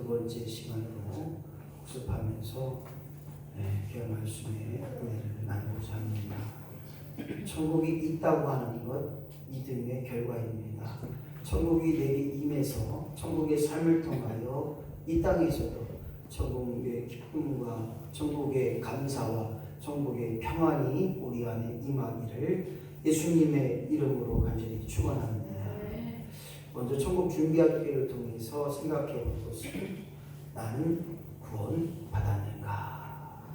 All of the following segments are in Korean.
두 번째 시간으로 복습하면서 귀한 말씀에 은혜를 나누고자 합니다. 천국이 있다고 하는 것 믿음의 결과입니다. 천국이 내게 임해서 천국의 삶을 통하여 이 땅에서도 천국의 기쁨과 천국의 감사와 천국의 평안이 우리 안에 임하기를 예수님의 이름으로 간절히 축원합니다. 먼저 천국 준비하기를 통해서 생각해 볼 것은 나는 구원 받았는가?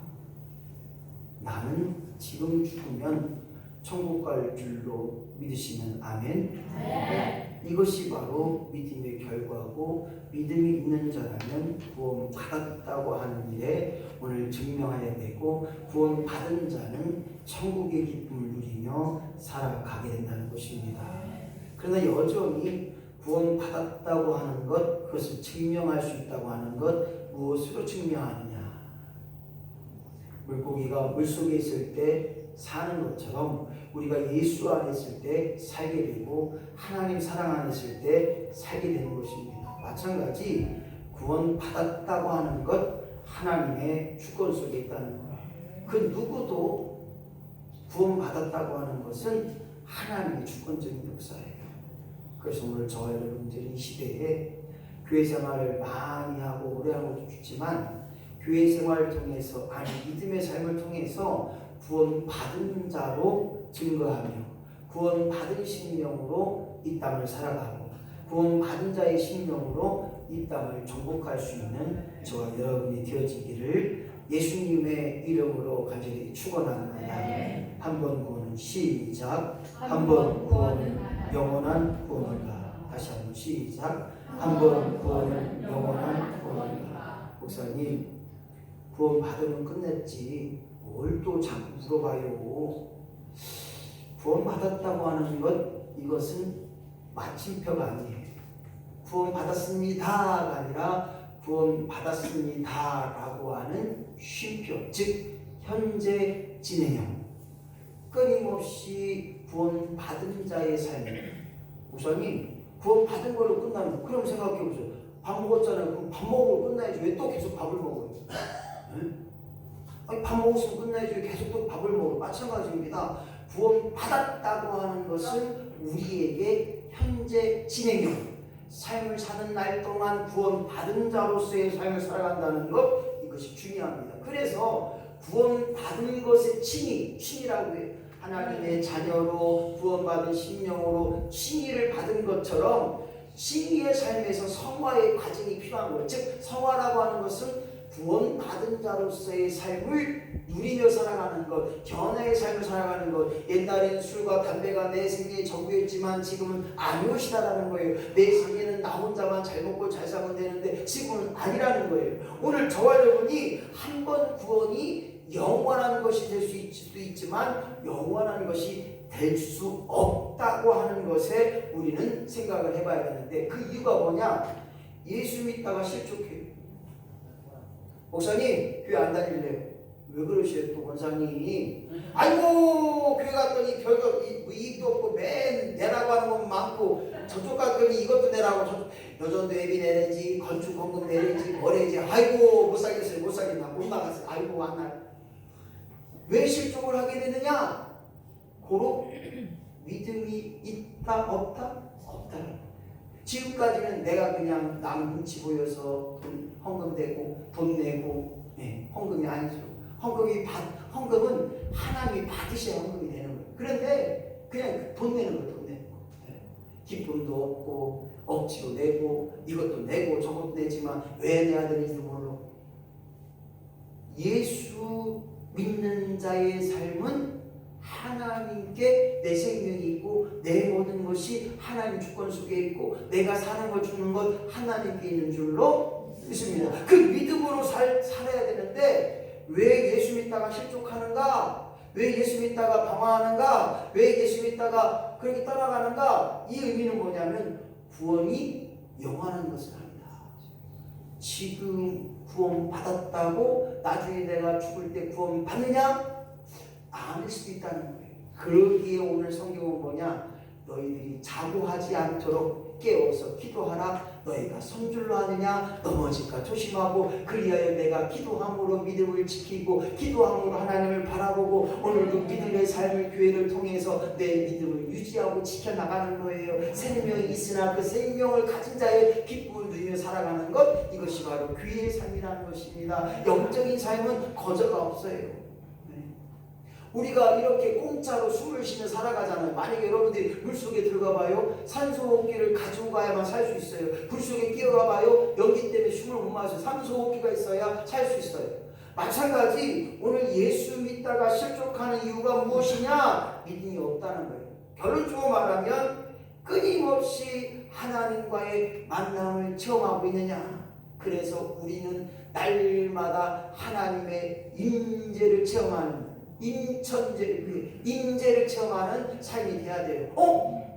나는 지금 죽으면 천국 갈 줄로 믿으시는 아멘? 네. 이것이 바로 믿음의 결과고 믿음이 있는 자라면 구원 받았다고 하는 일에 오늘 증명해야 되고 구원 받은 자는 천국의 기쁨을 누리며 살아가게 된다는 것입니다. 그러나 여전히 구원 받았다고 하는 것, 그것을 증명할 수 있다고 하는 것, 무엇으로 증명하느냐? 물고기가 물속에 있을 때 사는 것처럼 우리가 예수 안에 있을 때 살게 되고 하나님 사랑 안에 있을 때 살게 되는 것입니다. 마찬가지 구원 받았다고 하는 것, 하나님의 주권 속에 있다는 거예요. 그 누구도 구원 받았다고 하는 것은 하나님의 주권적인 역사예요. 그래서 오늘 저와 여러분들이 이 시대에 교회 생활을 많이 하고 오래 하는 것도 좋지만 교회 생활을 통해서 믿음의 삶을 통해서 구원 받은 자로 증거하며 구원 받은 심령으로 이 땅을 살아가고 구원 받은 자의 심령으로 이 땅을 정복할 수 있는 저와 여러분이 되어지기를 예수님의 이름으로 간절히 축원합니다. 한 번 구원은 시작. 한 번 구원은 영원한 구원이다. 다시 한번 시작. 한 번 구원은 영원한 구원이다. 목사님, 구원 받으면 끝냈지 뭘 또 자꾸 물어봐요. 구원 받았다고 하는 것, 이것은 마침표가 아니에요. 구원 받았습니다가 아니라 구원 받았습니다라고 하는 쉼표, 즉 현재 진행형. 끊임없이 구원 받은 자의 삶. 목사님, 구원 받은 걸로 끝나면 그럼 생각해 보세요. 밥 먹었잖아요. 그럼 밥 먹으고 끝나야지. 왜 또 계속 밥을 먹어요? 아니, 밥 먹었으면 끝나야지. 왜 계속 또 밥을 먹어요? 마찬가지입니다. 구원 받았다고 하는 것은 우리에게 현재 진행형, 삶을 사는 날 동안 구원 받은 자로서의 삶을 살아간다는 것, 이것이 중요합니다. 그래서 구원 받은 것의 칭의라고 해요. 하나님의 자녀로 구원받은 심령으로 칭의를 받은 것처럼 칭의의 삶에서 성화의 과정이 필요한 거예요. 즉 성화라고 하는 것은 구원받은 자로서의 삶을 누리며 살아가는 것, 견해의 삶을 살아가는 것. 옛날에는 술과 담배가 내 생애의 전부였지만 지금은 아니오시다라는 거예요. 내 생애는 나 혼자만 잘 먹고 잘 살면 되는데 지금은 아니라는 거예요. 오늘 저와 여러분이 한 번 구원이 영원한 것이 될 수도 있지만 영원한 것이 될 수 없다고 하는 것에 우리는 생각을 해봐야 되는데, 그 이유가 뭐냐? 예수 믿다가 실족해요. 목사님, 교회 안 다닐래요. 왜 그러세요 또 원장님? 아이고, 교회 갔더니 별거 이익도 없고 맨 내라고 하는 건 많고, 저쪽 갔더니 이것도 내라고, 여전도 예비 내야지, 건축 헌금 내야지, 뭐 내야지. 아이고, 못 사겠어요. 못 사겠나, 못 나갔어요. 아이고, 안 나. 왜 실족을 하게 되느냐? 고로 믿음이 있다 없다? 없다. 지금까지는 내가 그냥 남 눈치 보여서 돈 헌금 내고 돈 내고, 헌금이 아니죠. 헌금은 하나님이 받으셔야 헌금이 되는 거예요. 그런데 그냥 돈 내는 거예요. 돈 내는 거. 기쁨도 없고 억지로 내고 이것도 내고 저것도 내지만 왜 내야 되는지도 모르고. 예수 믿는 자의 삶은 하나님께 내 생명이 있고 내 모든 것이 하나님 주권 속에 있고 내가 사는 것 죽는 것 하나님께 있는 줄로 믿습니다. 그 믿음으로 살아야 되는데 왜 예수 믿다가 실족하는가? 왜 예수 믿다가 방황하는가? 왜 예수 믿다가 그렇게 떠나가는가? 이 의미는 뭐냐면 구원이 영원한 것을 합니다. 지금 구원 받았다고 나중에 내가 죽을 때 구원 받느냐? 아닐 수도 있다는 거예요. 그러기에 오늘 성경은 뭐냐? 너희들이 자고하지 않도록 깨워서 기도하라. 너희가 성질로 하느냐 넘어질까 조심하고 그리하여 내가 기도함으로 믿음을 지키고 기도함으로 하나님을 바라보고 오늘도 믿음의 삶을 교회를 통해서 내 믿음을 유지하고 지켜나가는 거예요. 생명이 있으나 그 생명을 가진 자의 기쁨을 누리며 살아가는 것, 이것이 바로 교회의 삶이라는 것입니다. 영적인 삶은 거저가 없어요. 우리가 이렇게 공짜로 숨을 쉬며 살아가잖아요. 만약에 여러분들이 물속에 들어가 봐요. 산소호흡기를 가지고 가야만 살 수 있어요. 불속에 뛰어가 봐요. 연기 때문에 숨을 못 마셔요. 산소호흡기가 있어야 살 수 있어요. 마찬가지 오늘 예수 믿다가 실족하는 이유가 무엇이냐? 믿음이 없다는 거예요. 결론적으로 말하면 끊임없이 하나님과의 만남을 체험하고 있느냐? 그래서 우리는 날마다 하나님의 임재를 체험하는 임재를 체험하는 삶이 돼야 돼요.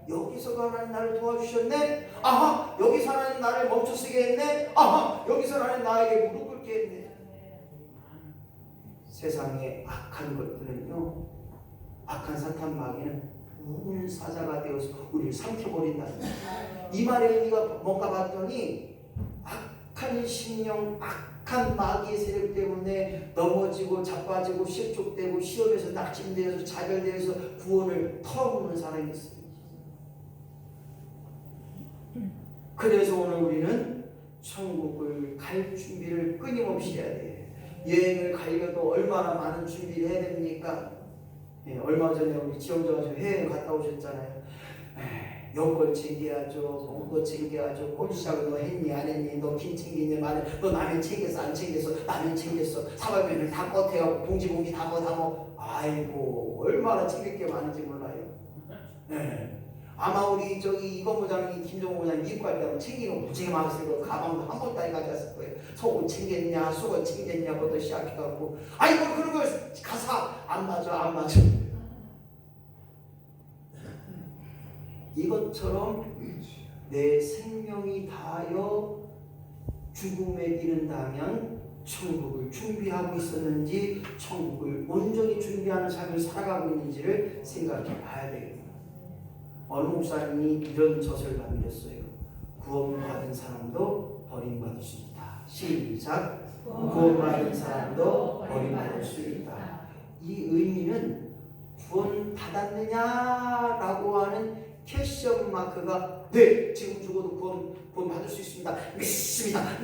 여기서 하나님 나를 도와주셨네. 아하, 여기서 하나님 나를 멈춰서게 했네. 아하, 여기서 하나님 나에게 무릎 꿇게 했네. 세상의 악한 것들은요, 악한 사탄 마귀는 우물 사자가 되어서 우리를 삼켜버린다. 이 말의 의미가 뭔가 봤더니 악한 심령, 악한 마귀의 세력 때문에 넘어지고 자빠지고 실족되고 시험에서 낙심되어서 자결되어서 구원을 털어보는 사람이 있어요. 그래서 오늘 우리는 천국을 갈 준비를 끊임없이 해야 돼요. 여행을 가려도 얼마나 많은 준비를 해야 됩니까? 얼마 전에 우리 지영자가 해외 갔다 오셨잖아요. 여권 챙겨야죠, 먹고 챙겨야죠, 꽃시작을 너 했니 안 했니, 너 김 챙겼니 말, 너 라면 챙겼어 안 챙겼어, 라면 챙겼어, 사발면을 다 껐대요, 봉지 다 먹어. 아이고 얼마나 챙길 게 많은지 몰라요. 아마 우리 이건 부장님, 김종호 부장님 미국 갈 때는 챙기는 거 무지개 많았을 거예요. 가방도 한 번도 안 가져왔을 거예요. 속옷 챙겼냐, 수건 챙겼냐부터 시작해갖고, 아이고 그런 걸 가사 안 맞아. 이것처럼 내 생명이 다하여 죽음에 이른다면 천국을 준비하고 있었는지, 천국을 온전히 준비하는 삶을 살아가고 있는지를 생각해 봐야 되겠다. 어느 목사님이 이런 저서를 남겼어요. 구원받은 사람도 버림받을 수 있다. 시작. 구원받은 사람도 버림받을 수 있다. 이 의미는 구원받았느냐라고 하는 캐시엄 마크가 네, 지금 죽어도 구원 받을 수 있습니다. 믿습니다.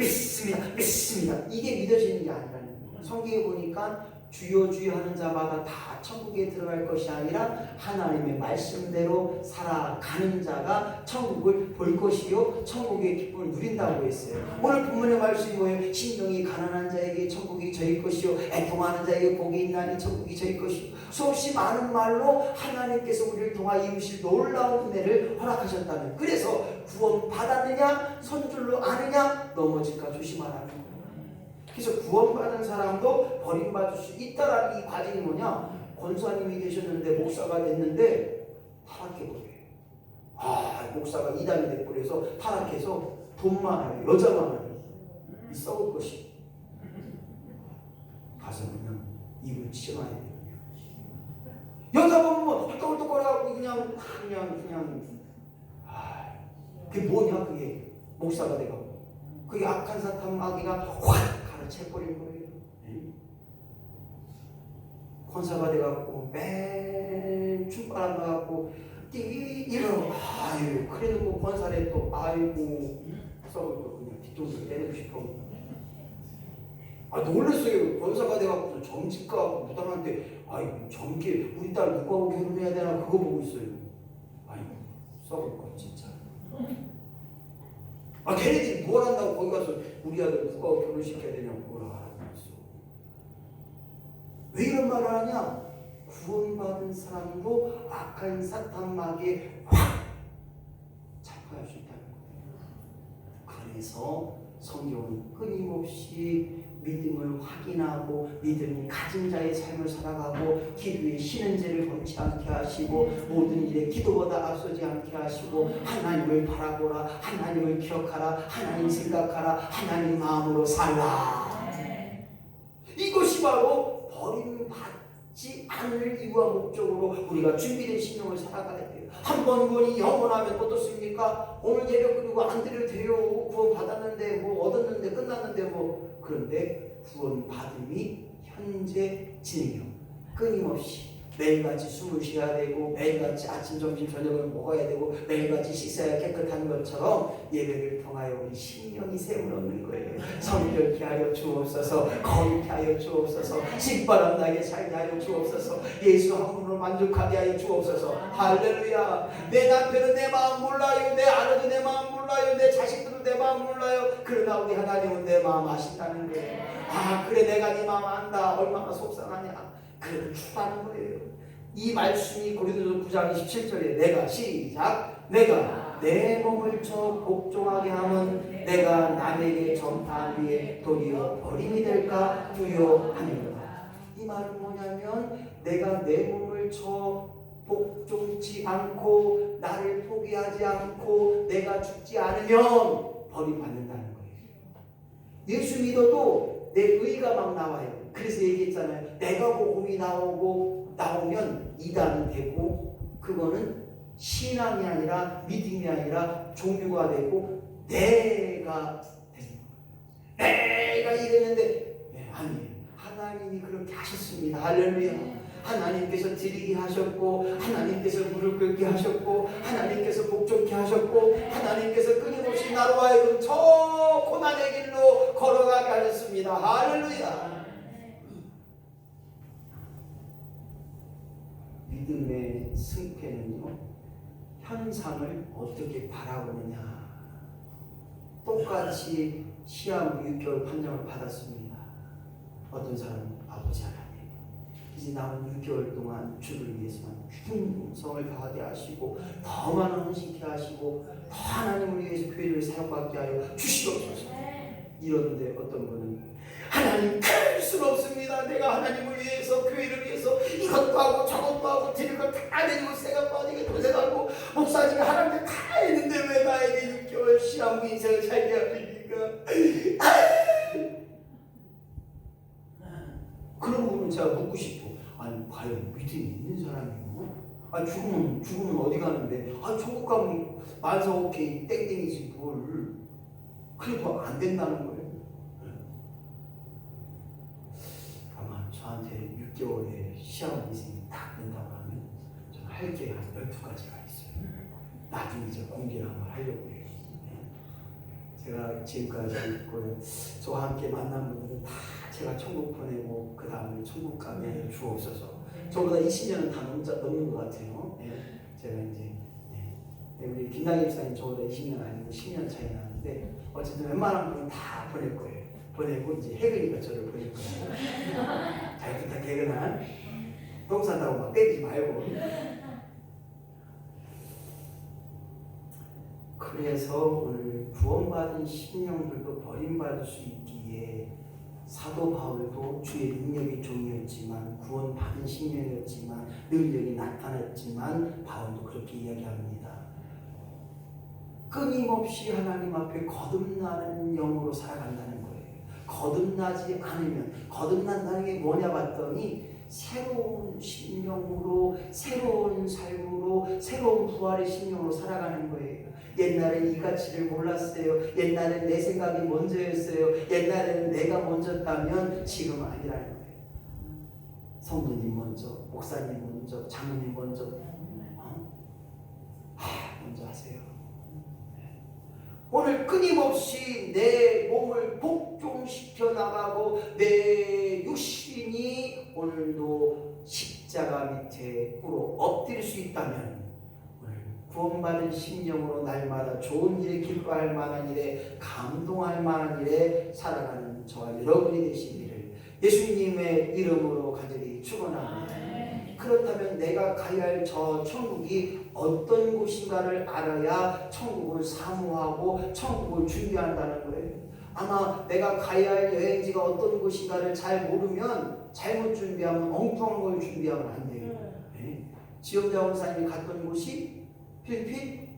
이게 믿어지는 게 아니라는 거예요. 성경에 보니까 주여 하는 자마다 다 천국에 들어갈 것이 아니라 하나님의 말씀대로 살아가는 자가 천국을 볼 것이요 천국의 기쁨을 누린다고 했어요. 오늘 본문의 말씀이 뭐예요? 심령이 가난한 자에게 천국이 저희 것이요 애통하는 자에게 복이 있나니 천국이 저희 것이요. 수없이 많은 말로 하나님께서 우리를 통하여 이루실 놀라운 은혜를 허락하셨다는, 그래서 구원 받았느냐 선줄로 아느냐 넘어질까 조심하라는 거예요. 그래서 구원받은 사람도 버림받을 수 있다라는 이 과정이 뭐냐? 권사님이 되셨는데 목사가 됐는데 타락해버려요. 목사가 이단이 돼버려서 타락해서 돈 많아요, 여자 많아요, 이 썩을 것이 가서 그냥 입을 치마야 돼요. 여자 보면 헐떡헐떡거려갖고 그냥 그게 뭐냐? 그게 목사가 돼가고 그게 악한 사탄 마귀가 확 가르쳐버린 거예요. 권사가 돼갖고 맨 춤바람 나갖고 이러고 그래도 뭐 권사래 또 아이고 썩을 거 그냥 뒤통수 때리고 싶어. 놀랐어요. 권사가 돼갖고 점집가 무당한테 점기 우리 딸 누구하고 결혼해야 되나 그거 보고 있어요. 썩을 거 진짜. 걔네들이 뭘 한다고 거기 가서 우리 아들 누가 결혼시켜야 되냐고 뭐라 하라고 했어. 왜 이런 말을 하냐? 구원받은 사람도 악한 사탄 마귀에 확 잡혀갈 수 있다는 거예요. 그래서 성경은 끊임없이 믿음을 확인하고 믿음이 가진 자의 삶을 살아가고 기도에 쉬는 죄를 범치 않게 하시고 모든 일에 기도보다 앞서지 않게 하시고 하나님을 바라보라, 하나님을 기억하라, 하나님 생각하라, 하나님 마음으로 살라. 이것이 바로 버림받지 죽지 않을 이유와 목적으로 우리가 준비된 신령을 살아가야 돼요. 한 번 구원이 영원하면 어떻습니까? 오늘 예배 그리고 안 드려도 돼요. 구원 받았는데 뭐 얻었는데 끝났는데 뭐. 그런데 구원 받음이 현재 진행, 끊임없이 매일같이 숨을 쉬어야 되고 매일같이 아침 점심 저녁을 먹어야 되고 매일같이 씻어야 깨끗한 것처럼 예배를 통하여 우리 심령이 샘을 얻는 거예요. 성결케 하여 주옵소서. 거룩케 하여 주옵소서. 신바람 나게 살게 하여 주옵소서. 예수 한 분으로 만족하게 하여 주옵소서. 할렐루야. 내 남편은 내 마음 몰라요. 내 아내도 내 마음 몰라요. 내 자식들도 내 마음 몰라요. 그러나 우리 하나님은 내 마음 아신다는 거예요. 아 그래 내가 네 마음 안다. 얼마나 속상하냐. 그래도 추가하는 거예요. 이 말씀이 고린도서 9장 17절에 내가 시작 내가 내 몸을 쳐 복종하게 하면 내가 남에게 전파하기에 도리어 버림이 될까 두려워하느니라. 이 말은 뭐냐면 내가 내 몸을 쳐 복종치 않고 나를 포기하지 않고 내가 죽지 않으면 버림받는다는 거예요. 예수 믿어도 내 의가 막 나와요. 그래서 얘기했잖아요. 내가 복음이 나오면 이단이 되고 그거는 신앙이 아니라 믿음이 아니라 종교가 되고 내가 되는 거예요. 내가 이랬는데 아니에요. 하나님이 그렇게 하셨습니다. 할렐루야. 하나님께서 드리게 하셨고 하나님께서 무릎 꿇게 하셨고 하나님께서 복종케 하셨고 하나님께서 끊임없이 나로 하여금 저 고난의 길로 걸어가게 하셨습니다. 할렐루야. 믿음의 승패는요, 현상을 어떻게 바라보느냐. 똑같이 시험 6개월 판정을 받았습니다. 어떤 사람은 아버지 하나님, 이제 남은 6개월 동안 주를 위해서만 충성을 다하게 하시고 더 많은 헌신케 하시고 더 하나님을 위해서 교회를 사용받게 하여 주시옵소서. 이러는데 어떤 분은 하나님 그럴 수는 없습니다. 내가 하나님을 위해서 교회를 위해서 이것도 하고 저것도 하고 드릴 것 다 내리고 생각 빠지게 도생하고 목사님이 하나님께 다 했는데 왜 나에게 6개월 시험 인생을 살게 하십니까? 그런 부분은 제가 묻고 싶어. 아니 과연 믿음이 있는 사람이고 죽으면 어디 가는데 천국 가면 만사 오케이 땡땡이지 뭘. 그래도 안 된다는 거예요. 저한테 6개월의 시험 인생이 딱 된다고 하면 저는 할 게 한 12가지가 있어요. 나중에 이제 공개를 한번 하려고 해요. 제가 지금까지 있고요. 저와 함께 만난 분들은 다 제가 천국 보내고 그 다음에 천국 가게 주옵소서. 저보다 20년은 다 넘는 것 같아요. 제가 이제 우리 김남희 집사님 저보다 20년 아니고 10년 차이 나는데 어쨌든 웬만한 분은 다 보낼 거예요. 보내고 이제 해그니까 저를 보낼 거예요. 잘 부탁해. 그날 똥 산다고 막 때리지 말고. 그래서 오늘 구원받은 심령들도 버림받을 수 있기에 사도 바울도 주의 능력의 종이었지만 구원받은 심령이었지만 능력이 나타났지만 바울도 그렇게 이야기합니다. 끊임없이 하나님 앞에 거듭나는 영으로 살아간다는 거예요. 거듭나지 않으면 거듭난다는 게 뭐냐 봤더니 새로운 심령으로 새로운 삶으로 새로운 부활의 심령으로 살아가는 거예요. 옛날엔 이 가치를 몰랐어요. 옛날엔 내 생각이 먼저였어요. 옛날에는 내가 먼저였다면 지금은 아니라는 거예요. 성도님 먼저, 목사님 먼저, 장로님 먼저 먼저 하세요. 오늘 끊임없이 내 몸을 복종시켜 나가고 내 육신이 오늘도 십자가 밑에 꿇어 엎드릴 수 있다면 오늘 구원받은 심령으로 날마다 좋은 일에 기뻐할 만한 일에 감동할 만한 일에 살아가는 저와 여러분이 되시기를 예수님의 이름으로 간절히 축원합니다. 그렇다면 내가 가야 할 저 천국이 어떤 곳인가를 알아야 천국을 사모하고 천국을 준비한다는 거예요. 아마 내가 가야 할 여행지가 어떤 곳인가를 잘 모르면 잘못 준비하면 엉뚱한 걸 준비하면 안 돼요. 지영자 원사님이 갔던 곳이 필리핀?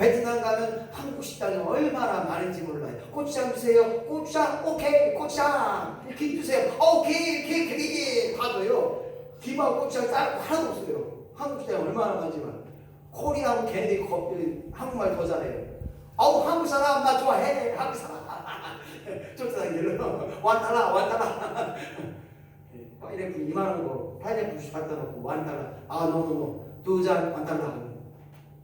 베트남 가면 한국 식당이 얼마나 많은지 몰라요. 고추장 주세요. 고추장 오케이 고추장. 김 주세요. 오케이 김 봐도요. 김하고 고추장 따로 하나도 없어요. 한국 식당이 얼마나 많지만 코리아하고 걔네들이 한국말 더 잘해요. 아우 한국 사람 나 좋아해. 한국 사람 좋다는 완달라 파인애플 2만원 거 파인애플 주스 갖다 놓고 완달라 노노노 2잔 완달라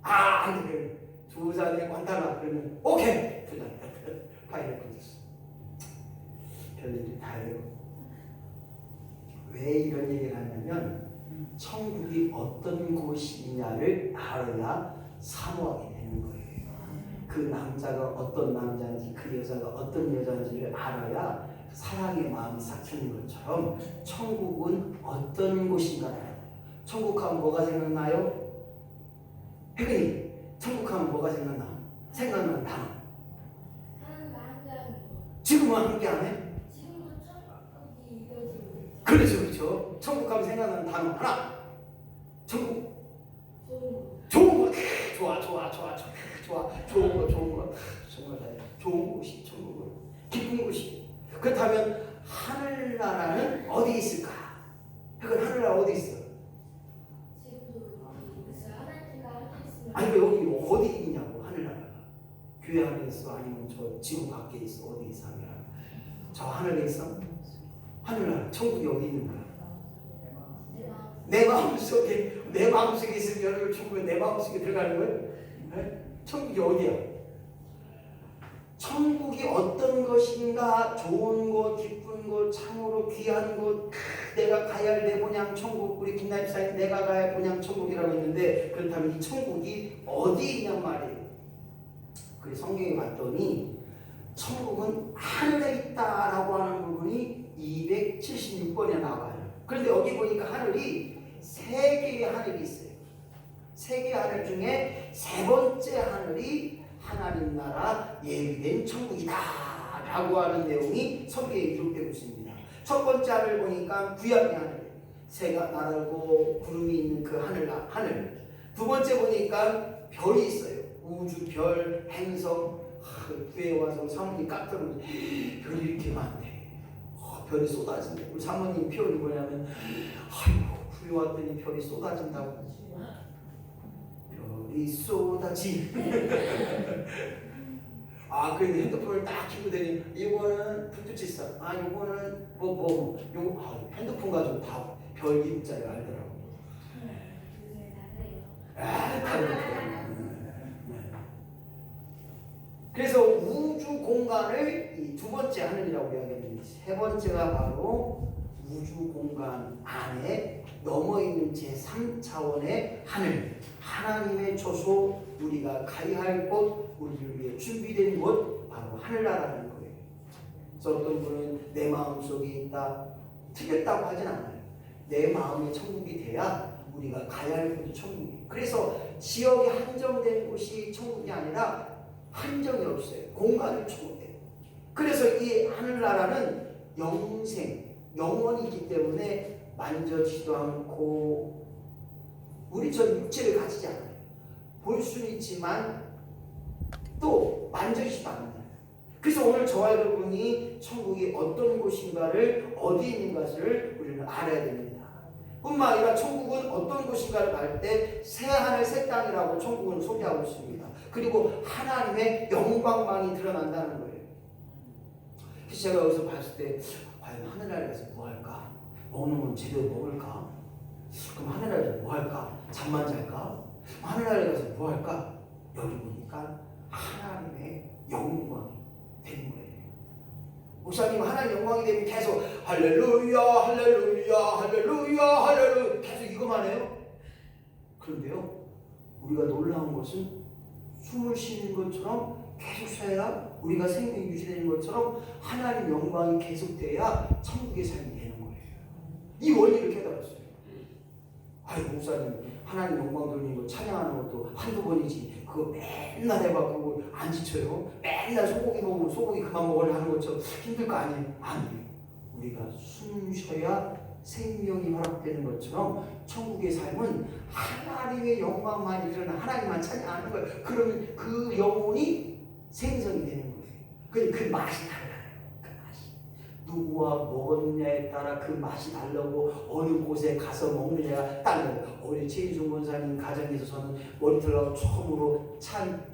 안돼 2잔에 완달라 그러면 오케이 2잔 파인애플 주스 별일이 다 해요. 왜 이런 얘기를 하냐면 천국이 어떤 곳이냐를 알아야 사모하게 되는 거예요. 그 남자가 어떤 남자인지 그 여자가 어떤 여자인지를 알아야 사랑의 마음이 삭히는 것처럼 천국은 어떤 곳인가. 천국 하면 뭐가 생각나요? 혜근이 천국 하면 뭐가 생각나는 단어. 지금은 함께 안 해? 그렇죠. 천국 하면 생각나는 단어 하나. 천국. 좋은 거. 좋아. 좋은 거. 정말 다 좋은 곳이 천국은 기쁜 곳이. 그렇다면 하늘나라는 어디 있을까? 그건 하늘나라 어디 있어? 아니 왜 여기 어디 있냐고 하늘나라가. 교회 안에 있어? 아니면 저 지구 밖에 있어? 어디 있어 하늘나라? 저 하늘에 있어? 하늘나라 천국이 어디 있는 거야? 내 마음속에 있으면 천국에 내 마음속에 들어가는 거예요? 네? 천국이 어디야? 천국이 어떤 것인가? 좋은 곳, 기쁜 곳, 참으로 귀한 곳, 내가 가야 할 내 본향 천국. 우리 김나입사님 내가 가야 할 본향 천국이라고 했는데 그렇다면 이 천국이 어디 있냔 말이에요. 그래서 성경에 봤더니 천국은 하늘에 있다라고 하는 부분이 276번에 나와요. 그런데 여기 보니까 하늘이 3개의 하늘이 있어요. 3개의 하늘 중에 3번째 하늘이 하나님 나라 예비된 천국이다 라고 하는 내용이 성경에 기록되고 있습니다. 첫 번째 하늘 보니까 구약의 하늘, 새가 날고 구름이 있는 그 하늘. 두 번째 보니까 별이 있어요. 우주, 별, 행성. 교회에 와서 사모님 깜짝 놀랐어요. 별이 이렇게 많대. 별이 쏟아진대. 우리 사모님 표현이 뭐냐면 교회 왔더니 별이 쏟아진다고. 별이 쏟아지. 그런데 핸드폰을 딱 켜고 되니 이거는 블루투스 있어. 이거는 요거 핸드폰 가지고 다 별 이름자를 알더라고. 그래서 우주 공간을 이 두 번째 하늘이라고 이야기합니다. 세 번째가 바로 우주 공간 안에 넘어 있는 제3차원의 하늘, 하나님의 초소, 우리가 가야 할 곳, 우리를 위해 준비된 곳, 바로 하늘나라라는 거예요. 그래서 어떤 분은 내 마음속에 있다, 틀렸다고 하진 않아요. 내 마음의 천국이 돼야 우리가 가야 할 곳이 천국이에요. 그래서 지역이 한정된 곳이 천국이 아니라 한정이 없어요. 공간을 초월해요. 그래서 이 하늘나라는 영원히 있기 때문에 만져지도 않고 우리처럼 육체를 가지지 않아요. 볼 수는 있지만 또 만져지지도 않아요. 그래서 오늘 저와 여러분이 천국이 어떤 곳인가를 어디 있는 것을 우리는 알아야 됩니다. 뿐만 아니라 천국은 어떤 곳인가를 알 때 새 하늘 새 땅이라고 천국은 소개하고 있습니다. 그리고 하나님의 영광만이 드러난다는 거예요. 그래서 제가 여기서 봤을 때 과연 하늘나라에 가서 뭐 할까? 먹는 건 제대로 먹을까? 그럼 하늘나라에 가서 뭐 할까? 잠만 잘까? 하늘나라에 가서 뭐 할까? 여기 보니까 하나님의 영광이 되는 거예요. 목사님 하나님 영광이 되면 계속 할렐루야 할렐루야 할렐루야 할렐루야 계속 이거만 해요. 그런데요 우리가 놀라운 것은 숨을 쉬는 것처럼 계속 쉬어야 우리가 생명이 유지되는 것처럼 하나님 영광이 계속돼야 천국의 삶이 되는 거예요. 이 원리를 깨달았어요. 목사님 하나님 영광 돌리는 거 찬양하는 것도 한두 번이지 그거 맨날 해봐도 안 지쳐요? 맨날 소고기 먹으면 소고기 그만 먹으려 하는 것처럼 힘들 거 아니에요? 아니에요. 우리가 숨 쉬어야 생명이 허락되는 것처럼 천국의 삶은 하나님의 영광만이 드러나 하나님만 찬양하는 거예요. 그러면 그 영혼이 생성이 되는 거예요. 그 맛이 달라요. 그 맛이 누구와 먹었냐에 따라 그 맛이 다르고 어느 곳에 가서 먹느냐가 달라요. 우리 최인순 권사님 가정에서 저는 머리털하고 처음으로 찬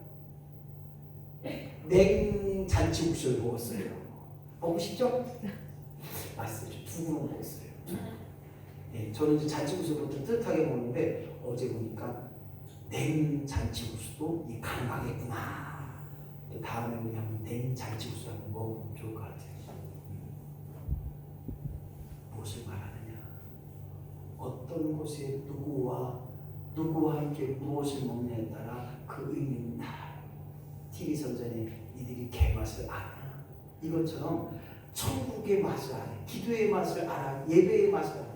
냉잔치국수를 먹었어요. 먹으시죠? 맛있어요. 두 그릇 먹었어요. 네, 저는 이제 잔치국수를 좀 뜨뜻하게 먹는데 어제 보니까 냉잔치국수도 이 가능하겠구나. 다음에 우리 한번 냉잔치국수 한번 먹으면 좋을 것 같아요. 무엇을 말하느냐? 어떤 곳에 누구와 함께 무엇을 먹느냐에 따라 그 의미는 달라요. TV 선전에 니들이 개맛을 아냐? 이것처럼 천국의 맛을 알아요. 기도의 맛을 알아요. 예배의 맛을 알아요.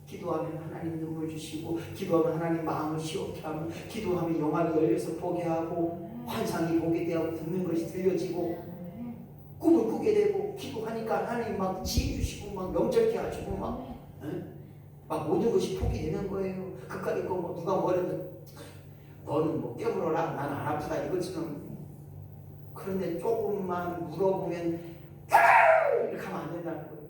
기도하면 하나님 눈물 주시고, 기도하면 하나님 마음을 시원케 하고, 기도하면 영안이 열려서 보게 하고, 환상이 보게 되고, 듣는 것이 들려지고, 꿈을 꾸게 되고, 기도하니까 하나님 막 지혜 주시고, 막 명절케 하시고, 막 모든 것이 복이 되는 거예요. 그까짓 거 뭐 누가 뭐래도 너는 뭐 깨물어라, 나는 안 아프다 이것처럼. 그런데 조금만 물어보면 이렇게 하면 안 된다는 거예요.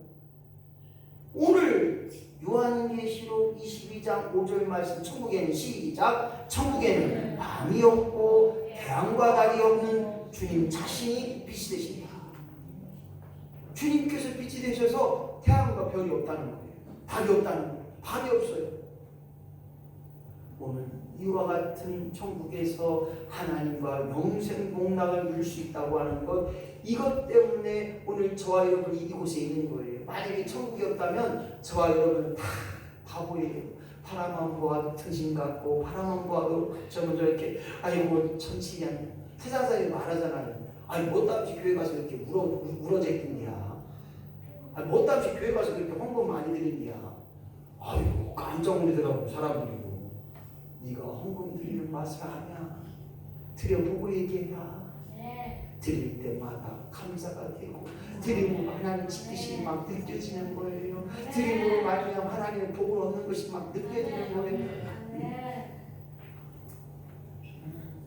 오늘 요한계시록 22장 5절 말씀, 천국에는 시작, 천국에는 밤이 없고 태양과 달이 없는 주님 자신이 빛이 되십니다. 주님께서 빛이 되셔서 태양과 별이 없다는 거예요. 달이 없다는 거예요. 밤이 없어요. 오늘 이와 같은 천국에서 하나님과 영생 복락을 누릴 수 있다고 하는 것, 이것 때문에 오늘 저와 여러분이 이곳에 있는 거예요. 만약에 천국이었다면 저와 여러분은 다 바보예요. 바라만 보아도 등신 같고, 바라만 보아도 저렇게 아이고 천치냐. 세상 사람이 말하잖아요. 아니 못다없이 교회 가서 이렇게 울어댔겠냐. 아니 못다없이 교회 가서 그렇게 헌금 많이 드렸냐. 아이고 깜짝 놀라더라고 사람들이고. 네가 헌금 드리는 맛을 아냐? 드려보고 얘기해라. 드릴 때마다 감사가 되고, 드림으로 하나님 뜻이 막 느껴지는 거예요. 드림으로 말하면 하나님의 복을 얻는 것이 막 느껴지는 거예요.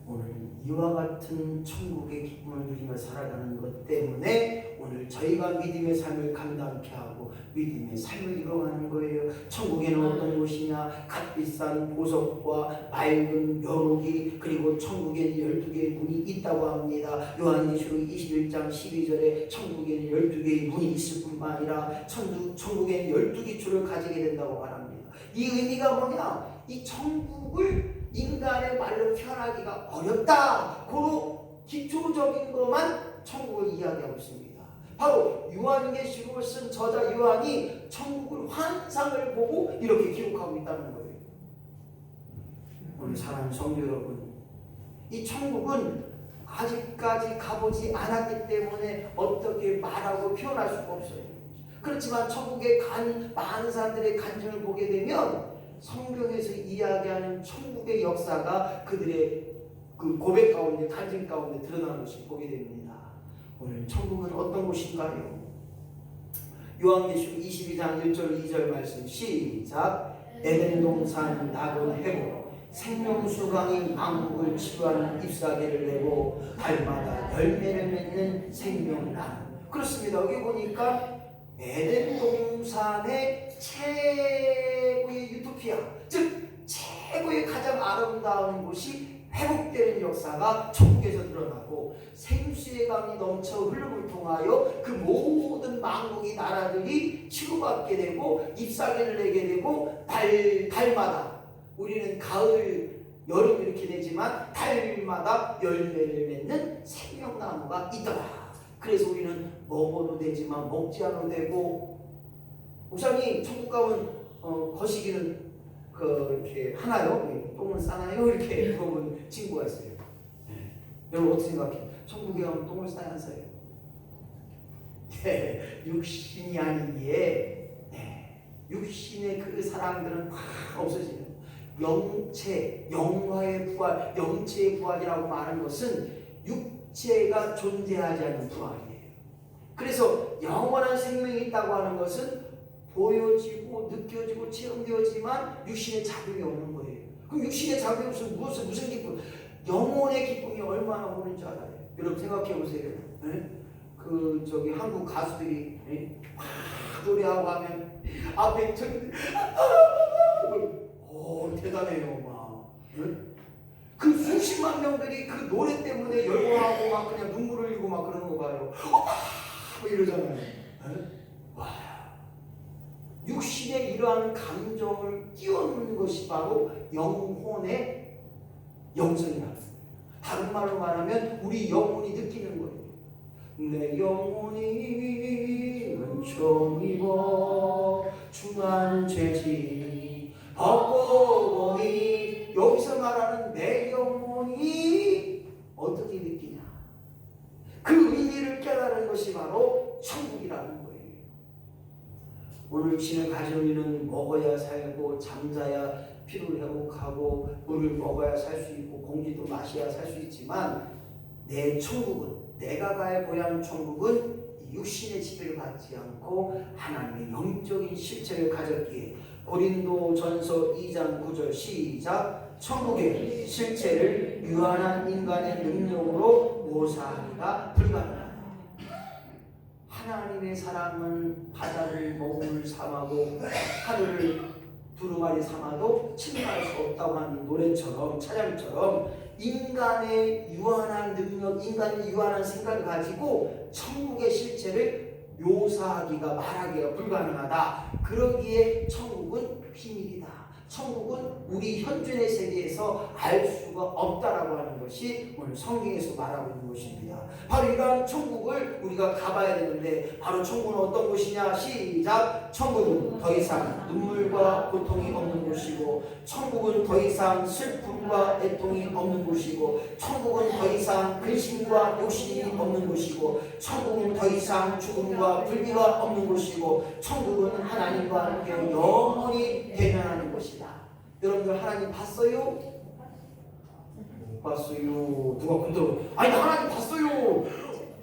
오늘 이와 같은 천국의 기쁨을 누리며 살아가는 것 때문에 오늘 저희가 믿음의 삶을 감당케 하고 믿음의 삶을 이뤄가는 거예요. 천국에는 어떤 곳이냐? 값비싼 보석과 맑은 묘목이, 그리고 천국에는 12개의 문이 있다고 합니다. 요한계시록 21장 12절에 천국에는 12개의 문이 있을 뿐만 아니라 천국에는 12기초를 가지게 된다고 말합니다. 이 의미가 뭐냐? 이 천국을 인간의 말로 표현하기가 어렵다. 고로 기초적인 것만 천국을 이야기하고 있습니다. 바로 요한계시록을 쓴 저자 요한이 천국을 환상을 보고 이렇게 기록하고 있다는 거예요. 오늘 사랑하는 성도 여러분, 이 천국은 아직까지 가보지 않았기 때문에 어떻게 말하고 표현할 수가 없어요. 그렇지만 천국에 간 많은 사람들의 간증을 보게 되면 성경에서 이야기하는 천국의 역사가 그들의 그 고백 가운데, 간증 가운데 드러나는 것을 보게 됩니다. 오늘 천국은 어떤 곳인가요? 요한계시록 22장 1절 2절 말씀 시작. 에덴 동산 낙원 해고 생명수강이 만국을 치유하는 잎사귀를 내고 달마다 열매를 맺는 생명나무. 그렇습니다. 여기 보니까 에덴 동산의 최고의 유토피아, 즉 최고의 가장 아름다운 곳이 회복되는 역사가 천국에서 드러나고, 생수의 강이 넘쳐 흐름을 통하여 그 모든 만국의 나라들이 치유받게 되고 잎사귀를 내게 되고, 달마다 우리는 가을, 여름 이렇게 되지만 달마다 열매를 맺는 생명나무가 있더라. 그래서 우리는 먹어도 되지만 먹지 않아도 되고, 목사님 천국 가면 거시기는 이렇게 하나요? 똥을 싸나요? 이렇게 물어본 친구가 있어요. 여러분 어떻게 생각해요? 천국에 가면 똥을 싸야 안 싸요? 육신이 아니기에 육신의 그 사람들은 다 없어지는 영체, 영화의 부활, 영체의 부활이라고 말하는 것은 육체가 존재하지 않는 부활이에요. 그래서 영원한 생명이 있다고 하는 것은 보여지고 느껴지고 체험되어지만 육신의 자극이 없는 거예요. 그럼 육신의 자극이 없으면 무슨 기쁨? 영혼의 기쁨이 얼마나 오는 줄 알아요. 여러분 생각해 보세요. 한국 가수들이 막 노래하고 하면 앞에 대단해요. 막 그 수십만 명들이 그 노래 때문에 열광하고 막 그냥 눈물을 흘리고 막 그러는 거 봐요. 뭐 이러잖아요. 와, 육신의 이러한 감정을 끼워넣는 것이 바로 영혼의 영성이라는 거예요. 다른 말로 말하면 우리 영혼이 느끼는 거예요. 내 영혼이 은총 입어 중한 죄지 벗고 보니, 여기서 말하는 내 영혼이 어떻게 느끼냐, 그 의미를 깨달은 것이 바로 천국이라는 거예요. 오늘 신의 가정에는 먹어야 살고 잠자야 피로를 회복하고 물을 먹어야 살 수 있고 공기도 마셔야 살 수 있지만, 내 천국은, 내가 갈 고향 천국은 육신의 지배를 받지 않고 하나님의 영적인 실체를 가졌기에 고린도전서 2장 9절 시작. 천국의 실체를 유한한 인간의 능력으로 묘사하기가 불가능하다. 하나님의 사랑은 바다를 먹물 삼아도 하늘을 두루마리 삼아도 침몰할 수 없다고 하는 노래처럼, 찬양처럼 인간의 유한한 능력, 인간의 유한한 생각을 가지고 천국의 실체를 묘사하기가, 말하기가 불가능하다. 그러기에 천국은 비밀이다. 천국은 우리 현존의 세계에서 알 수가 없다라고 하는 것이 오늘 성경에서 말하고 있는 것입니다. 바로 이러한 천국을 우리가 가봐야 되는데, 바로 천국은 어떤 곳이냐? 시작. 천국은 더 이상 눈물과 고통이 없는 곳이고, 천국은 더 이상 슬픔과 애통이 없는 곳이고, 천국은 더 이상 근심과 욕심이 없는 곳이고, 천국은 더 이상 죽음과 불비가 없는 곳이고, 천국은 하나님과 함께 영원히 대면하는 곳이다. 여러분들 하나님 봤어요? 못 봤어요. 누가 건드려? 아니 나 하나님 봤어요.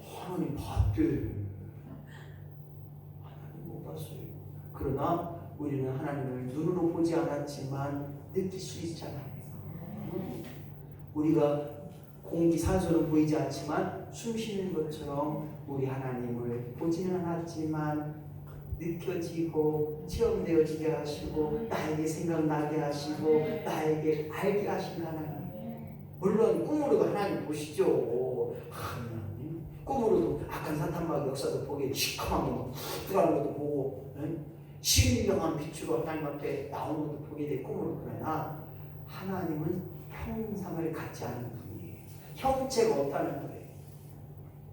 하나님 봤대. 하나님 못 봤어요. 그러나 우리는 하나님을 눈으로 보지 않았지만 느낄 수 있잖아요. 우리가 공기, 산소는 보이지 않지만 숨 쉬는 것처럼 우리 하나님을 보지는 않았지만 느껴지고 체험되어지게 하시고, 나에게 생각나게 하시고, 나에게 알게 하신 하나님. 물론 꿈으로도 하나님 보시죠. 하나님 꿈으로도 악한 사탄마귀 역사도 보게, 시커멓게 막 들어가는 것도 보고, 신명한 빛으로 하나님 앞에 나오는 것도 보게 돼, 꿈으로. 그러나 하나님은 형상을 갖지 않은 분이에요. 형체가 없다는 거예요.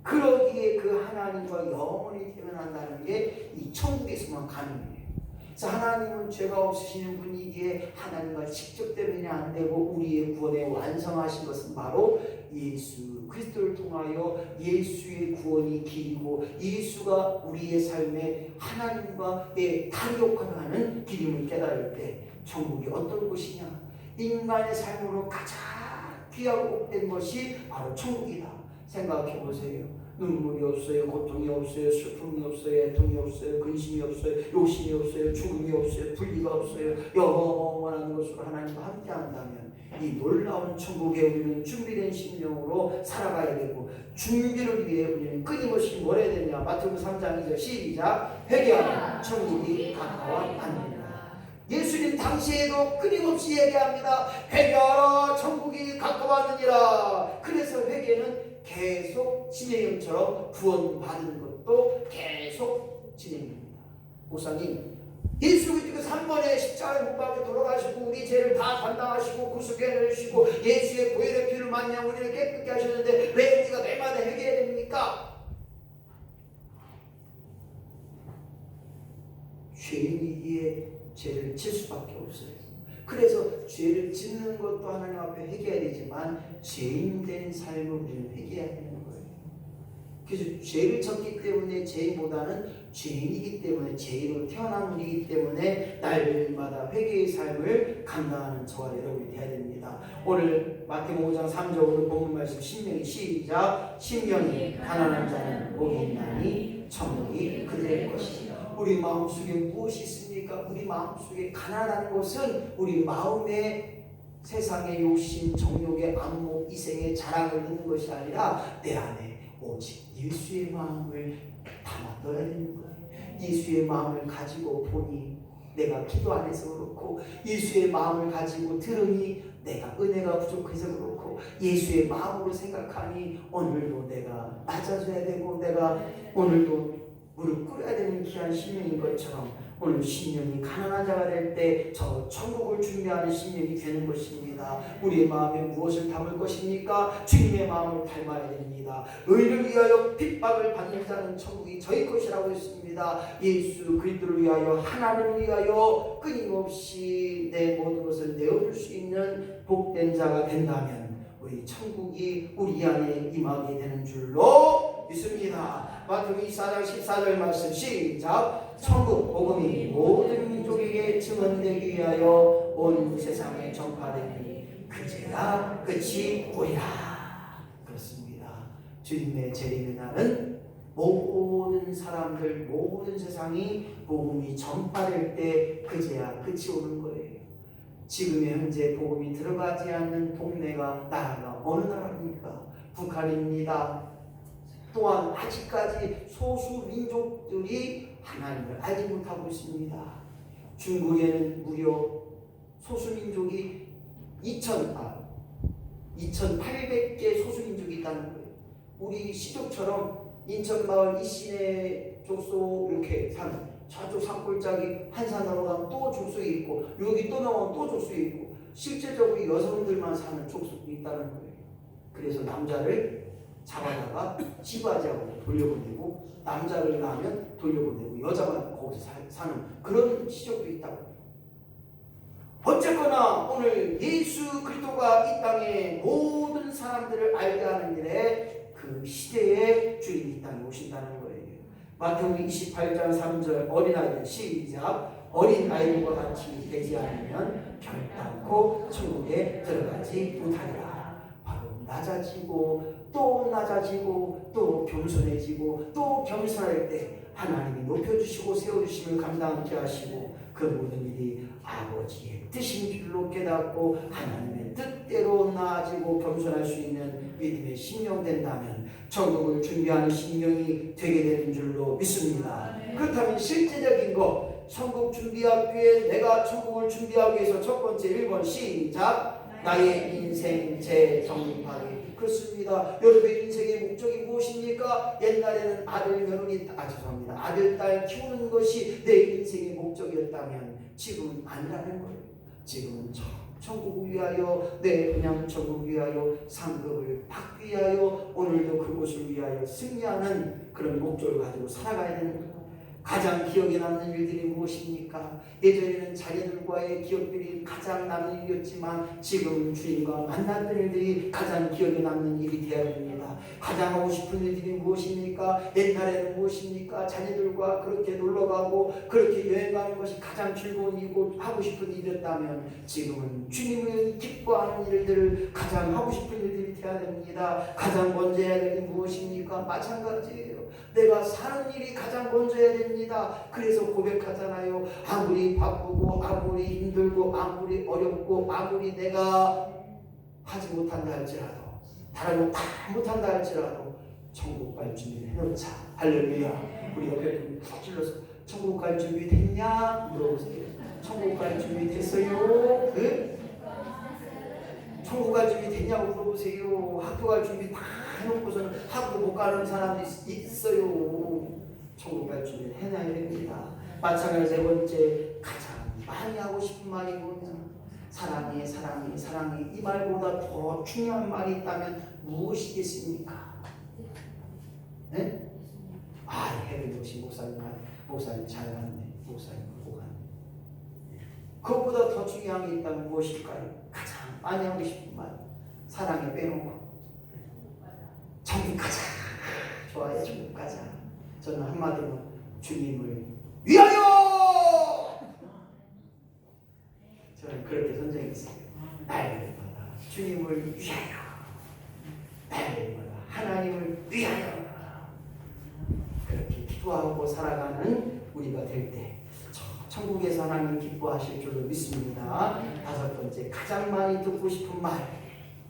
그러기에 그 하나님과 영원히 대면한다는 게 이 천국에서만 가능해요. 그래서 하나님은 죄가 없으시는 분이기에 하나님과 직접 대면이 안 되고, 우리의 구원에 완성하신 것은 바로 예수 그리스도를 통하여 예수의 구원이 길이고, 예수가 우리의 삶에 하나님과의 다리 역할을 하는 길임을 깨달을 때 천국이 어떤 곳이냐? 인간의 삶으로 가장 귀하고 복된 것이 바로 천국이다. 생각해 보세요. 눈물이 없어요, 고통이 없어요, 슬픔이 없어요, 애통이 없어요, 근심이 없어요, 욕심이 없어요, 죽음이 없어요, 분리가 없어요. 영원한 것으로 하나님과 함께 한다면 이 놀라운 천국에 우리는 준비된 심령으로 살아가야 되고, 준비를 위해 우리는 끊임없이 뭘 해야 되냐? 마태복음 3장 2절 시작. 회개하라, 천국이 가까워합니다. 예수님 당시에도 끊임없이 얘기합니다. 회개하라, 천국이 가까워하느니라. 그래서 회개는 계속 진행형처럼 구원받은 것도 계속 진행됩니다. 목사님, 예수 그리스도께서 한 번에 십자가에 못 박혀 돌아가시고 우리 죄를 다 감당하시고 구속해 주시고 예수의 보혈의 피를 만나 우리를 깨끗게 하셨는데 왜 우리가 매마다 회개해야 됩니까? 죄인이기에 죄를 질 수밖에 없어요. 그래서 죄를 짓는 것도 하나님 앞에 회개해야 되지만, 죄인된 삶을 우리는 회개해야 되는 거예요. 그래서 죄를 졌기 때문에 죄인보다는 죄인이기 때문에, 죄인으로 태어난 우리이기 때문에 날마다 회개의 삶을 감당하는 저와 여러분이 되어야 됩니다. 오늘 마태복음 5장 3절 오늘 본문 말씀 신명이 시작. 신명이 가난한 자는 복이 있나니 천국이 그들의 것이다. 우리 마음속에 무엇이 있습니까? 우리 마음속에 가난한 것은 우리 마음에 세상의 욕심, 정욕의 안목, 이생의 자랑을 넣는 것이 아니라 내 안에 오직 예수의 마음을 담아둬야 되는 거예요. 예수의 마음을 가지고 보니 내가 기도 안 해서 그렇고, 예수의 마음을 가지고 들으니 내가 은혜가 부족해서 그렇고, 예수의 마음으로 생각하니 오늘도 내가 낮아져야 되고, 내가 오늘도 무릎 꿇어야 되는 귀한 신령인 것처럼 오늘 신령이 가난한 자가 될 때 저 천국을 준비하는 신령이 되는 것입니다. 우리의 마음에 무엇을 담을 것입니까? 주님의 마음을 닮아야 됩니다. 의를 위하여 핍박을 받는 자는 천국이 저희 것이라고 했습니다. 예수 그리스도를 위하여, 하나님을 위하여 끊임없이 내 모든 것을 내어줄 수 있는 복된 자가 된다면 우리 천국이 우리 안에 임하게 되는 줄로 믿습니다. 마태복음 24장 14절 말씀 시작. 천국 복음이 모든 민족에게 증언되기 위하여 온 세상에 전파되니 그제야 끝이 오리라. 그렇습니다. 주님의 재림의 날은 모든 사람들, 모든 세상이 복음이 전파될 때 그제야 끝이 오는 거예요. 지금의 현재 복음이 들어가지 않는 동네가, 나라가 어느 나라입니까? 북한입니다. 또한 아직까지 소수 민족들이 하나님을 알지 못하고 있습니다. 중국에는 무려 소수 민족이 2,800개 소수 민족이 있다는 거예요. 우리 시족처럼 인천마을 이시내 족속 이렇게 사는, 저쪽 산골짜기 한산으로 가면 또 족속이 있고, 여기 또 나오면 또 족속이 있고, 실제적으로 여성들만 사는 족속이 있다는 거예요. 그래서 남자를 잡아다가 지바지하고 돌려보내고, 남자를 낳으면 돌려보내고, 여자만 거기서 사는 그런 시족도 있다고. 어쨌거나 오늘 예수 그리스도가 이 땅에 모든 사람들을 알게 하는 일에 그 시대에 주님이 이 땅에 오신다는 거예요. 마태복음 28장 3절 어린아이들 시작. 어린아이들과 같이 되지 않으면 결단코 천국에 들어가지 못하리라. 바로 낮아지고 또 낮아지고 또 겸손해지고 또 겸손할 때 하나님이 높여주시고 세워주심을 감당케 하시고, 그 모든 일이 아버지의 뜻인 줄로 깨닫고 하나님의 뜻대로 나아지고 겸손할 수 있는 믿음의 심령 된다면 천국을 준비하는 심령이 되게 되는 줄로 믿습니다. 그렇다면 실제적인 것, 천국 준비하기 위해, 내가 천국을 준비하기 위해서 첫 번째 1번 시작. 나의 인생 재정립하기. 그렇습니다. 여러분의 인생의 목적이 무엇입니까? 옛날에는 아들 며느리, 죄송합니다, 아들 딸 키우는 것이 내 인생의 목적이었다면 지금은 아니라는 거예요. 지금은 천국을 위하여, 내 그냥 천국을 위하여, 상급을 받기 위하여, 오늘도 그곳을 위하여 승리하는 그런 목적을 가지고 살아가야 되는 거예요. 가장 기억에 남는 일들이 무엇입니까? 예전에는 자녀들과의 기억들이 가장 남는 일이었지만 지금은 주님과 만났던 일들이 가장 기억에 남는 일이 되어야 됩니다. 가장 하고 싶은 일들이 무엇입니까? 옛날에는 무엇입니까? 자녀들과 그렇게 놀러가고 그렇게 여행가는 것이 가장 즐거운 일이고 하고 싶은 일이었다면 지금은 주님을 기뻐하는 일들을 가장 하고 싶은 일들이 되어야 됩니다. 가장 먼저 해야 될 게 무엇입니까? 마찬가지예요. 내가 사는 일이 가장 먼저 해야 됩니다. 그래서 고백하잖아요. 아무리 바쁘고 아무리 힘들고 아무리 어렵고 아무리 내가 하지 못한다 할지라도, 다른 거 다 못한다 할지라도 천국 갈 준비를 해놓자. 할렐루야. 우리 옆에 분 다 찔러서 천국 갈 준비 됐냐? 물어보세요. 천국 갈 준비 됐어요? 네? 천국 갈 준비 됐냐고 물어보세요. 학교 갈 준비 다 해놓고서는 학교 못 가는 사람도 있어요. 천국 갈 준비를 해놔야 됩니다. 마찬가지로 세 번째, 가장 많이 하고 싶은 말이 뭐냐? 사랑해, 사랑해, 사랑해. 이 말보다 더 중요한 말이 있다면 무엇이겠습니까? 네? 해를 역시 목사님 잘 갔네. 목사님 보고 갔네. 그것보다 더 중요한 게 있다면 무엇일까요? 가장 많이 하고 싶은 말, 사랑에 빼놓고 천국 가자. 좋아요, 천국 가자. 저는 한마디로 주님을 위하여! 저는 그렇게 선정했어요. 나를 받아 주님을 위하여, 나를 받아 하나님을 위하여. 그렇게 기도 기뻐하고 살아가는 우리가 될 때 천국에서 하나님 기뻐하실 줄로 믿습니다. 다섯 번째, 가장 많이 듣고 싶은 말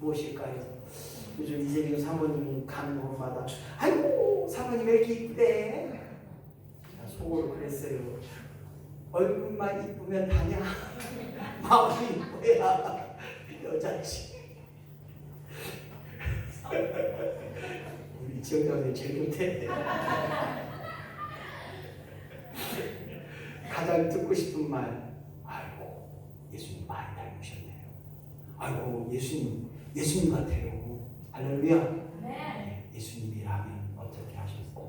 무엇일까요? 요즘 이재명 사모님이 가는 곳마다 아이고 사모님 왜 이렇게 이쁘대? 속으로 그랬어요. 얼굴만 이쁘면 다냐? 마음이 이뻐야 여자지. 우리 지역장님 제일 못해. 가장 듣고 싶은 말, 아이고 예수님 많이 닮으셨네요. 아이고 예수님 같아요. 할렐루야. 네. 예수님이라면 어떻게 하셨을까?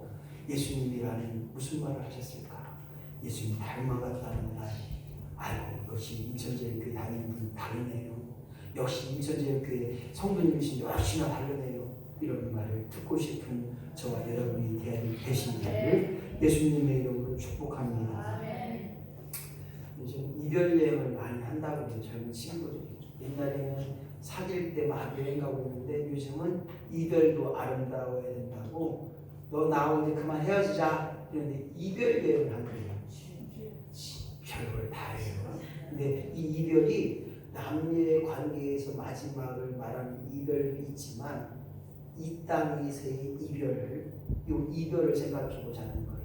예수님이라면 무슨 말을 하셨을까? 예수님 닮아갔다는 말. 아이고 역시 인천제일교회 다니는 분 다르네요. 역시 인천제일교회 성도님이신 역시나 다르네요. 이런 말을 듣고 싶은 저와 여러분이 되시기를 예수님의 이름으로 축복합니다. 요즘 이별 여행을 많이 한다고 해요. 젊은 친구들이. 옛날에는 사귈 때 막 여행 가고 있는데 요즘은 이별도 아름다워야 된다고 너 나하고 이제 그만 헤어지자 이런데 이별 여행을 한대요. 별걸 다 해요. 근데 이 이별이 남녀의 관계에서 마지막을 말하는 이별도 있지만 이 땅에서의 이별을 생각해 보자는 거예요.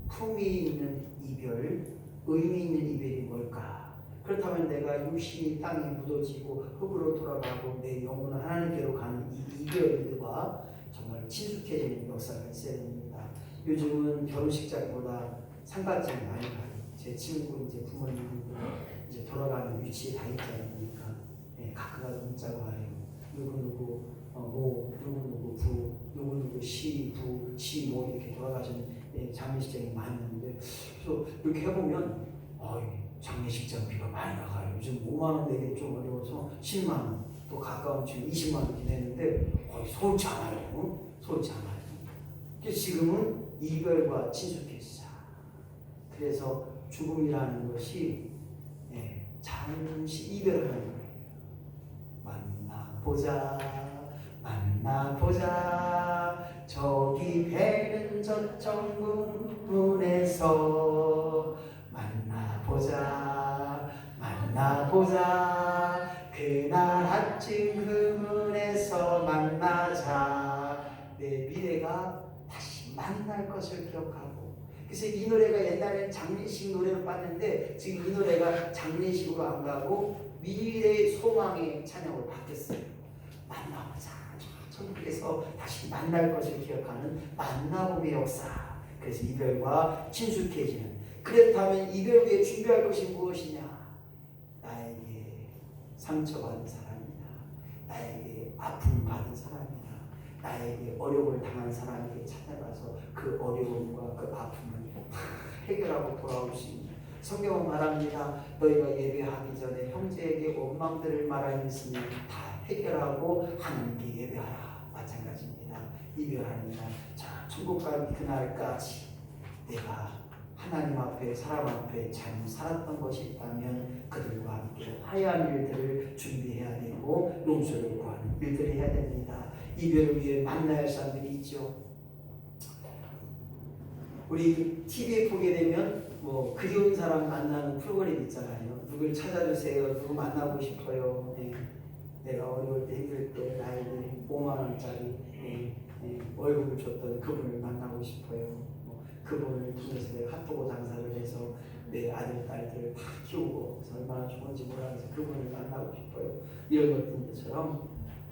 품위 있는 이별, 의미 있는 이별이 뭘까? 그렇다면 내가 육신이 땅에 묻어지고 흙으로 돌아가고 내 영혼은 하나님께로 가는 이 이별과 정말 친숙해지는 역사가 있어야 됩니다. 요즘은 결혼식장보다 상가집이 많이 가요. 제 친구 이제 부모님도 이제 돌아가는 위치에 다 있지 않습니까? 예, 가끔가다 문자가 와요. 누구 누구 시, 부, 시 뭐 이렇게 돌아가신 장례식장이 많은데 그래서 이렇게 해보면 장례식장비가 많이 나가요. 요즘 5만 원 내기 좀 어려워서 10만 원, 또 가까운 지금 20만 원 이렇게 내는데 소홀치 않아요. 소홀치 않아요. 그래서 지금은 이별과 친숙해지자. 그래서 죽음이라는 것이 잠시 이별하는 거예요. 만나보자 저기 배는 저쪽 문에서 만나보자 그날 아침 그 문에서 만나자. 내 미래가 다시 만날 것을 기억하고. 그래서 이 노래가 옛날에는 장례식 노래로 봤는데 지금 이 노래가 장례식으로 안 가고 미래의 소망의 찬양으로 바뀌었어요. 만나보자. 천국에서 다시 만날 것을 기억하는 만나봄의 역사. 그래서 이별과 친숙해지는. 그렇다면 이별 후에 준비할 것이 무엇이냐? 나에게 상처받은 사람이나 나에게 아픔 받은 사람이나 나에게 어려움을 당한 사람에게 찾아가서 그 어려움과 그 아픔을 해결하고 돌아올 수 있는. 성경은 말합니다. 너희가 예배하기 전에 형제에게 원망들을 말하였으니 다 해결하고 하나님께 예배하라. 마찬가지입니다. 이별하는 날, 천국 가는 그날까지 내가 하나님 앞에 사람 앞에 잘 살았던 것이 있다면 그들과 함께 화해한 일들을 준비해야 되고 용서를 구하는 일들을 해야 됩니다. 이별을 위해 만나야 할 사람들이 있죠. 우리 TV에 보게 되면 그리운 사람 만나는 프로그램 있잖아요. 누굴 찾아주세요. 누구 만나고 싶어요. 내가 어려울 때 힘들 때 나에게 5만 원짜리 월급을 줬던 그분을 만나고 싶어요. 그분을 통해서 내가 핫도그 장사를 해서 내 아들 딸들을 다 키우고 얼마나 좋은지 몰라서 그분을 만나고 싶어요. 이런 것들처럼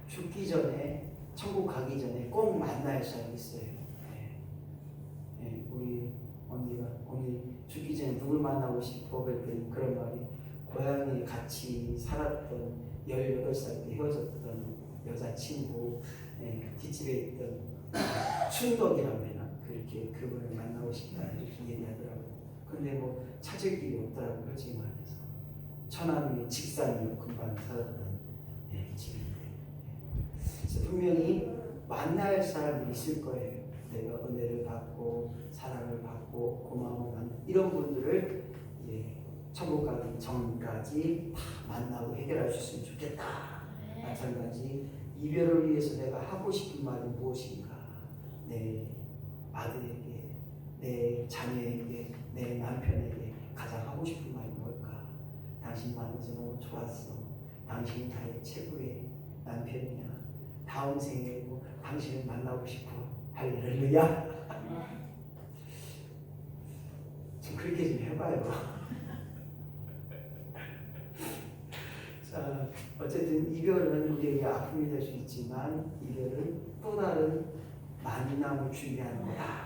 죽기 전에 천국 가기 전에 꼭 만나야 할 사람이 있어요. 우리 언니가 죽기 전에 누굴 만나고 싶어 그랬더니 그런 말이 고향에 같이 살았던 18살 때 헤어졌던 여자친구 뒷집에 있던 춘덕이라고 해나 그렇게 그분을 만나고 싶다 이렇게 얘기하더라고요. 근데 찾을 길이 없더라고요. 솔직히 말해서 천안 직산이요 금방 살았던 집인데 그래서 분명히 만날 사람이 있을 거예요. 내가 은혜를 받고 사랑을 받고 고마움을 받는 이런 분들을 천국 가기 전까지 다 만나고 해결할 수 있으면 좋겠다. 마찬가지 이별을 위해서 내가 하고 싶은 말이 무엇인가? 내 아들에게, 내 자녀에게, 내 남편에게 가장 하고 싶은 말이 뭘까? 당신 만나서 너무 좋았어. 당신이 나의 최고의 남편이야. 다음 생에도 당신을 만나고 싶어. 할렐루야. 좀 그렇게 좀 해봐요. 자, 어쨌든 이별은 우리에게 아픔이 될 수 있지만 이별은 또 다른 만남을 준비하는 거다.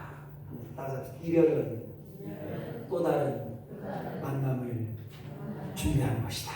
따라서 이별은 또 다른 만남을 준비하는 것이다.